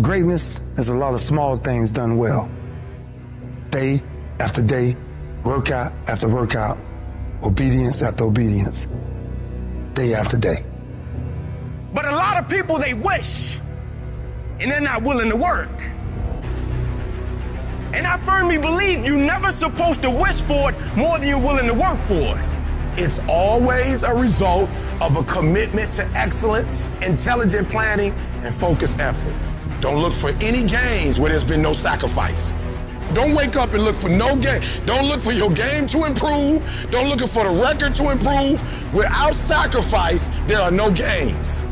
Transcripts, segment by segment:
Greatness is a lot of small things done well. Day after day, workout after workout, obedience after obedience, day after day. But a lot of people, they wish, and they're not willing to work. And I firmly believe you're never supposed to wish for it more than you're willing to work for it. It's always a result of a commitment to excellence, intelligent planning, and focused effort. Don't look for any gains where there's been no sacrifice. Don't wake up and look for no game. Don't look for your game to improve. Don't look for the record to improve. Without sacrifice, there are no gains.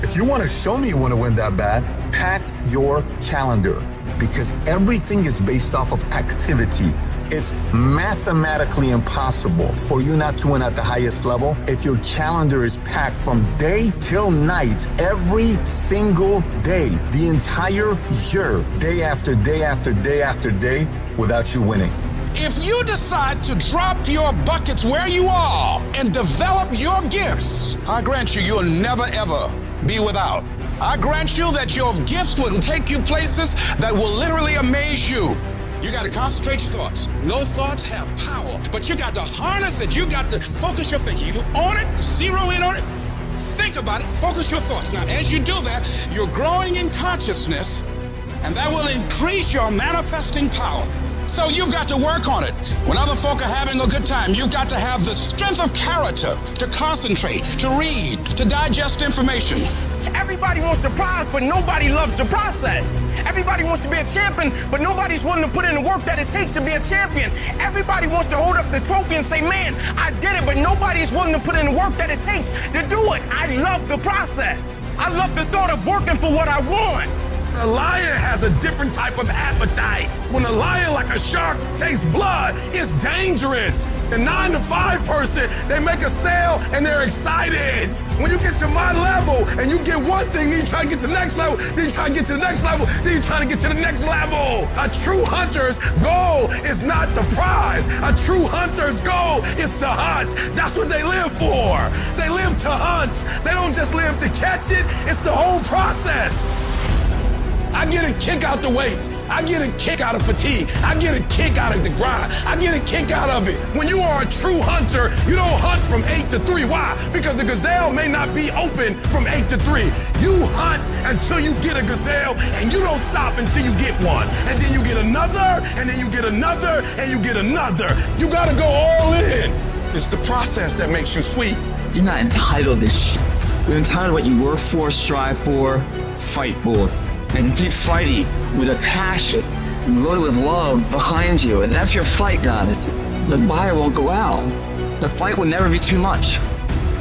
If you want to show me you want to win that bad, pack your calendar, because everything is based off of activity. It's mathematically impossible for you not to win at the highest level if your calendar is packed from day till night, every single day, the entire year, day after day after day after day, without you winning. If you decide to drop your buckets where you are and develop your gifts, I grant you, you'll never ever be without. I grant you that your gifts will take you places that will literally amaze you. You got to concentrate your thoughts. Those thoughts have power, but you got to harness it. You got to focus your thinking. You own it, zero in on it, think about it, focus your thoughts. Now, as you do that, you're growing in consciousness, and that will increase your manifesting power. So you've got to work on it. When other folk are having a good time, you've got to have the strength of character to concentrate, to read, to digest information. Everybody wants the prize, but nobody loves the process. Everybody wants to be a champion, but nobody's willing to put in the work that it takes to be a champion. Everybody wants to hold up the trophy and say, man, I did it, but nobody's willing to put in the work that it takes to do it. I love the process. I love the thought of working for what I want. A lion has a different type of appetite. When a lion, like a shark, tastes blood, it's dangerous. The 9 to 5 person, they make a sale and they're excited. When you get to my level and you get one thing, then you try to get to the next level, then you try to get to the next level, then you try to get to the next level. A true hunter's goal is not the prize. A true hunter's goal is to hunt. That's what they live for. They live to hunt. They don't just live to catch it. It's the whole process. I get a kick out the weights. I get a kick out of fatigue. I get a kick out of the grind. I get a kick out of it. When you are a true hunter, you don't hunt from 8 to 3. Why? Because the gazelle may not be open from 8 to 3. You hunt until you get a gazelle, and you don't stop until you get one. And then you get another, and then you get another, and you get another. You gotta go all in. It's the process that makes you sweet. You're not entitled to shit. You're entitled to what you work for, strive for, fight for. And keep fighting with a passion, loaded with love behind you. And that's your fight, guys. The fire won't go out. The fight will never be too much.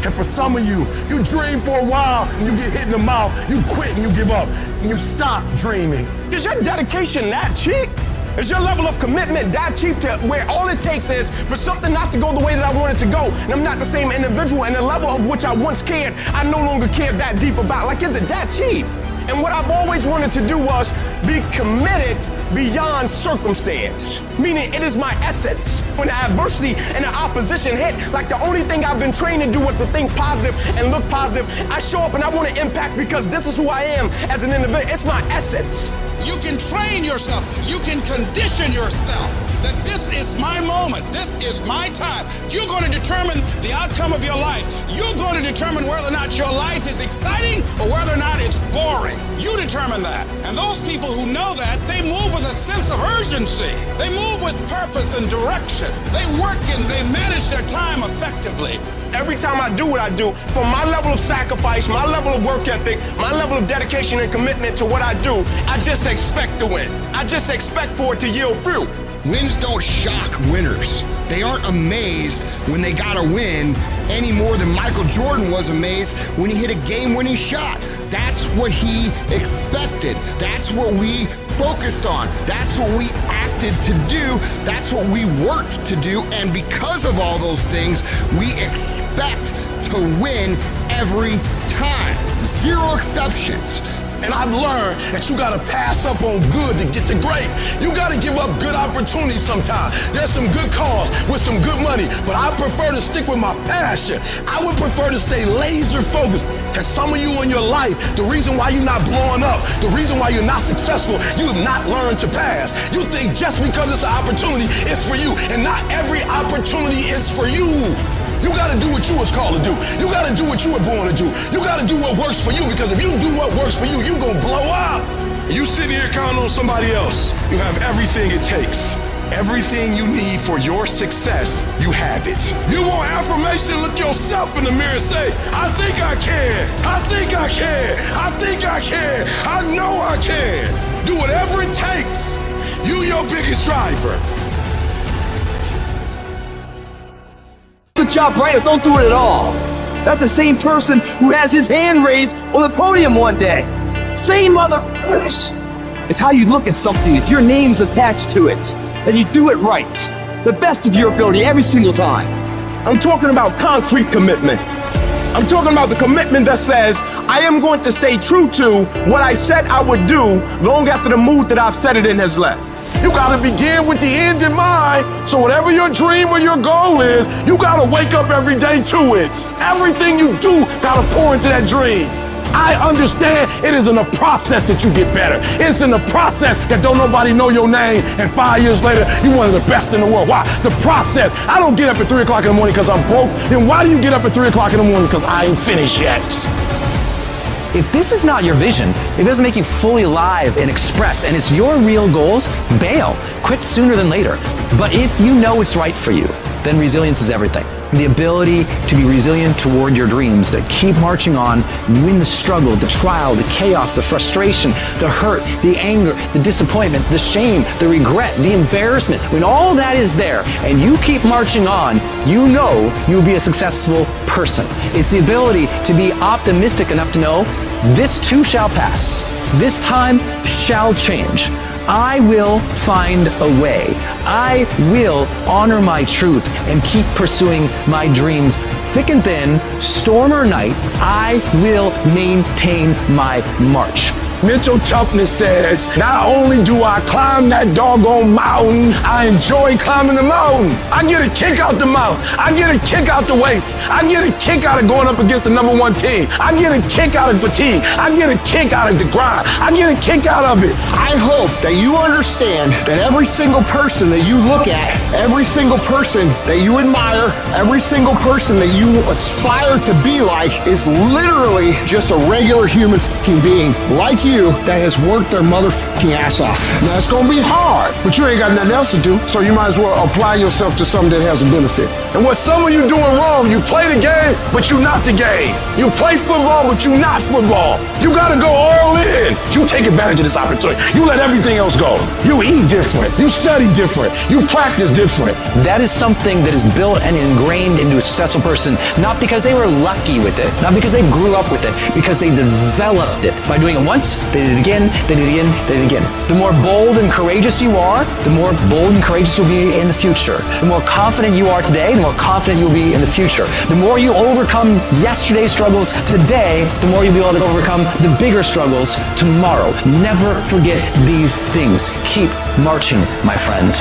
And for some of you, you dream for a while, and you get hit in the mouth, you quit and you give up, and you stop dreaming. Is your dedication that cheap? Is your level of commitment that cheap to where all it takes is for something not to go the way that I want it to go, and I'm not the same individual, and the level of which I once cared, I no longer care that deep about? Like, is it that cheap? And what I've always wanted to do was be committed beyond circumstance, meaning it is my essence. When the adversity and the opposition hit, like the only thing I've been trained to do was to think positive and look positive. I show up and I want to impact because this is who I am as an individual. It's my essence. You can train yourself. You can condition yourself that this is my moment. This is my time. You're going to determine the outcome of your life. You're going to determine whether or not your life is exciting or whether or not it's boring. You determine that. And those people who know that, they move with a sense of urgency. They move with purpose and direction. They work and they manage their time effectively. Every time I do what I do, from my level of sacrifice, my level of work ethic, my level of dedication and commitment to what I do, I just expect to win. I just expect for it to yield fruit. Wins don't shock winners. They aren't amazed when they got a win any more than Michael Jordan was amazed when he hit a game-winning shot. That's what he expected. That's what we focused on. That's what we acted to do. That's what we worked to do. And because of all those things, we expect to win every time. Zero exceptions. And I've learned that you gotta pass up on good to get to great. You gotta give up good opportunities sometimes. There's some good cause with some good money, but I prefer to stick with my passion. I would prefer to stay laser focused. Because some of you in your life, the reason why you're not blowing up, the reason why you're not successful, you have not learned to pass. You think just because it's an opportunity, it's for you, and not every opportunity is for you. You gotta do what you was called to do. You gotta do what you were born to do. You gotta do what works for you, because if you do what works for you, you gonna blow up. You sitting here counting on somebody else. You have everything it takes. Everything you need for your success, you have it. You want affirmation, look yourself in the mirror and say, I think I can. I think I can. I think I can. I know I can. Do whatever it takes. You your biggest driver. The job right or don't do it at all. That's the same person who has his hand raised on the podium one day. Same mother. It's how you look at something if your name's attached to it and you do it right. The best of your ability every single time. I'm talking about concrete commitment. I'm talking about the commitment that says, I am going to stay true to what I said I would do long after the mood that I've set it in has left. You gotta begin with the end in mind, so whatever your dream or your goal is, you gotta wake up every day to it. Everything you do gotta pour into that dream. I understand it is in the process that you get better. It's in the process that don't nobody know your name, and 5 years later, you one of the best in the world. Why? The process. I don't get up at 3 o'clock in the morning because I'm broke. Then why do you get up at 3 o'clock in the morning? Because I ain't finished yet. If this is not your vision, if it doesn't make you fully alive and express, and it's your real goals, bail. Quit sooner than later. But if you know it's right for you, then resilience is everything. The ability to be resilient toward your dreams, to keep marching on, win the struggle, the trial, the chaos, the frustration, the hurt, the anger, the disappointment, the shame, the regret, the embarrassment. When all that is there and you keep marching on, you know you'll be a successful person. It's the ability to be optimistic enough to know this too shall pass. This time shall change. I will find a way. I will honor my truth and keep pursuing my dreams. Thick and thin, storm or night, I will maintain my march. Mental toughness says, not only do I climb that doggone mountain, I enjoy climbing the mountain. I get a kick out the mountain. I get a kick out the weights. I get a kick out of going up against the number one team. I get a kick out of fatigue. I get a kick out of the grind. I get a kick out of it. I hope that you understand that every single person that you look at, every single person that you admire, every single person that you aspire to be like is literally just a regular human fucking being like you that has worked their motherfucking ass off. Now it's gonna be hard, but you ain't got nothing else to do, so you might as well apply yourself to something that has a benefit. And what some of you doing wrong, you play the game, but you not the game. You play football, but you not football. You gotta go all in. You take advantage of this opportunity. You let everything else go. You eat different. You study different. You practice different. That is something that is built and ingrained into a successful person, not because they were lucky with it, not because they grew up with it, because they developed it by doing it once, they did it again, they did it again, they did it again. The more bold and courageous you are, the more bold and courageous you'll be in the future. The more confident you are today, the more confident you'll be in the future. The more you overcome yesterday's struggles today, the more you'll be able to overcome the bigger struggles tomorrow. Never forget these things. Keep marching, my friend.